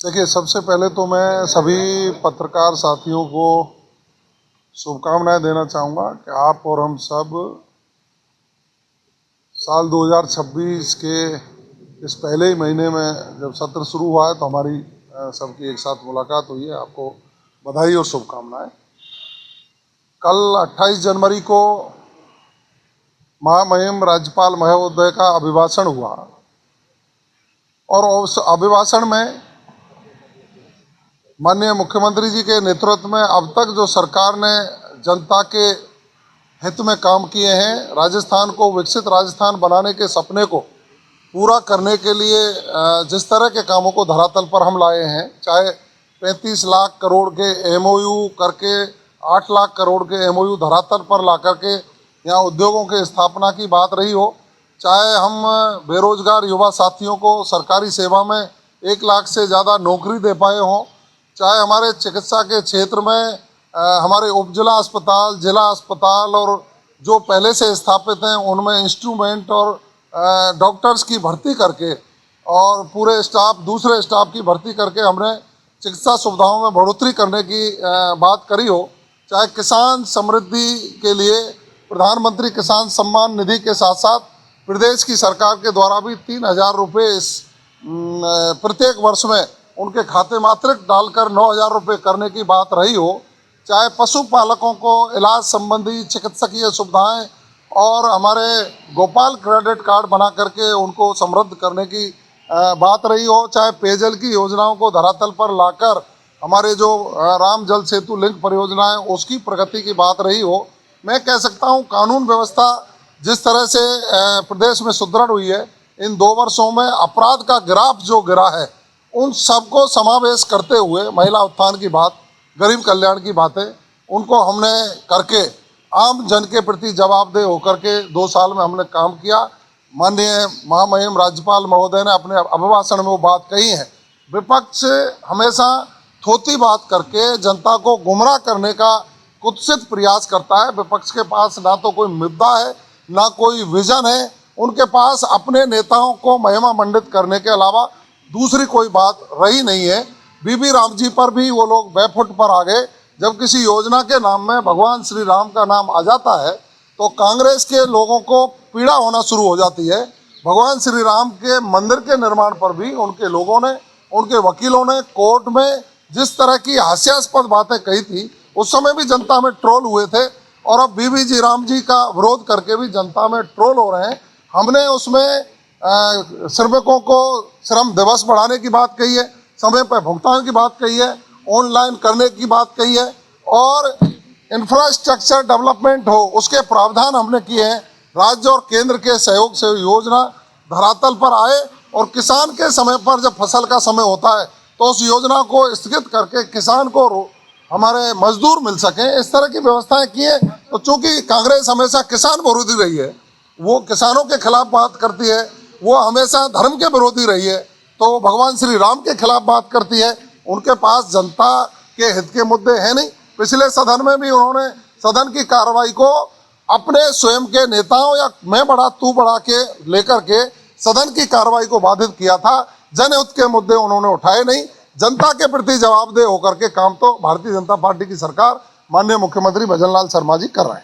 देखिए, सबसे पहले तो मैं सभी पत्रकार साथियों को शुभकामनाएं देना चाहूँगा कि आप और हम सब साल 2026 के इस पहले ही महीने में जब सत्र शुरू हुआ है तो हमारी सबकी एक साथ मुलाकात हुई है। आपको बधाई और शुभकामनाएं। कल 28 जनवरी को महामहिम राज्यपाल महोदय का अभिभाषण हुआ और उस अभिभाषण में माननीय मुख्यमंत्री जी के नेतृत्व में अब तक जो सरकार ने जनता के हित में काम किए हैं, राजस्थान को विकसित राजस्थान बनाने के सपने को पूरा करने के लिए जिस तरह के कामों को धरातल पर हम लाए हैं, चाहे 35 लाख करोड़ के एमओयू करके 8 लाख करोड़ के एमओयू धरातल पर ला करके यहाँ उद्योगों के स्थापना की बात रही हो, चाहे हम बेरोजगार युवा साथियों को सरकारी सेवा में 1 लाख से ज़्यादा नौकरी दे पाए हों, चाहे हमारे चिकित्सा के क्षेत्र में हमारे उपजिला अस्पताल, जिला अस्पताल और जो पहले से स्थापित हैं उनमें इंस्ट्रूमेंट और डॉक्टर्स की भर्ती करके और पूरे स्टाफ, दूसरे स्टाफ की भर्ती करके हमने चिकित्सा सुविधाओं में बढ़ोतरी करने की बात करी हो, चाहे किसान समृद्धि के लिए प्रधानमंत्री किसान सम्मान निधि के साथ साथ प्रदेश की सरकार के द्वारा भी 3,000 रुपये प्रत्येक वर्ष में उनके खाते में अतिरिक्त डालकर 9,000 रुपये करने की बात रही हो, चाहे पशुपालकों को इलाज संबंधी चिकित्सकीय सुविधाएं और हमारे गोपाल क्रेडिट कार्ड बना करके उनको समृद्ध करने की बात रही हो, चाहे पेयजल की योजनाओं को धरातल पर लाकर हमारे जो राम जल सेतु लिंक परियोजना है उसकी प्रगति की बात रही हो। मैं कह सकता हूं कानून व्यवस्था जिस तरह से प्रदेश में सुदृढ़ हुई है, इन 2 वर्षों में अपराध का ग्राफ जो गिरा है उन सबको समावेश करते हुए महिला उत्थान की बात, गरीब कल्याण की बातें, उनको हमने करके आम जन के प्रति जवाबदेह होकर के 2 साल में हमने काम किया। माननीय महामहिम राज्यपाल महोदय ने अपने अभिभाषण में वो बात कही है। विपक्ष हमेशा थोती बात करके जनता को गुमराह करने का कुत्सित प्रयास करता है। विपक्ष के पास ना तो कोई मुद्दा है, ना कोई विजन है, उनके पास अपने नेताओं को महिमा मंडित करने के अलावा दूसरी कोई बात रही नहीं है। बीबी राम जी पर भी वो लोग बैफुट पर आ गए। जब किसी योजना के नाम में भगवान श्री राम का नाम आ जाता है तो कांग्रेस के लोगों को पीड़ा होना शुरू हो जाती है। भगवान श्री राम के मंदिर के निर्माण पर भी उनके लोगों ने, उनके वकीलों ने कोर्ट में जिस तरह की हास्यास्पद बातें कही थी, उस समय भी जनता में ट्रोल हुए थे और अब बीबी जी राम जी का विरोध करके भी जनता में ट्रोल हो रहे हैं। हमने उसमें श्रमिकों को श्रम दिवस बढ़ाने की बात कही है, समय पर भुगतान की बात कही है, ऑनलाइन करने की बात कही है और इंफ्रास्ट्रक्चर डेवलपमेंट हो उसके प्रावधान हमने किए हैं। राज्य और केंद्र के सहयोग से योजना धरातल पर आए और किसान के समय पर जब फसल का समय होता है तो उस योजना को स्थगित करके किसान को हमारे मजदूर मिल सकें, इस तरह की व्यवस्थाएं की है। तो चूंकि कांग्रेस हमेशा किसान विरोधी रही है, वो किसानों के खिलाफ बात करती है, वो हमेशा धर्म के विरोधी रही है, तो भगवान श्री राम के खिलाफ बात करती है। उनके पास जनता के हित के मुद्दे हैं नहीं। पिछले सदन में भी उन्होंने सदन की कार्रवाई को अपने स्वयं के नेताओं या मैं बड़ा तू बड़ा के लेकर के सदन की कार्रवाई को बाधित किया था। जनहित के मुद्दे उन्होंने उठाए नहीं। जनता के प्रति जवाबदेह होकर के काम तो भारतीय जनता पार्टी की सरकार, माननीय मुख्यमंत्री भजन लाल शर्मा जी कर रहे हैं।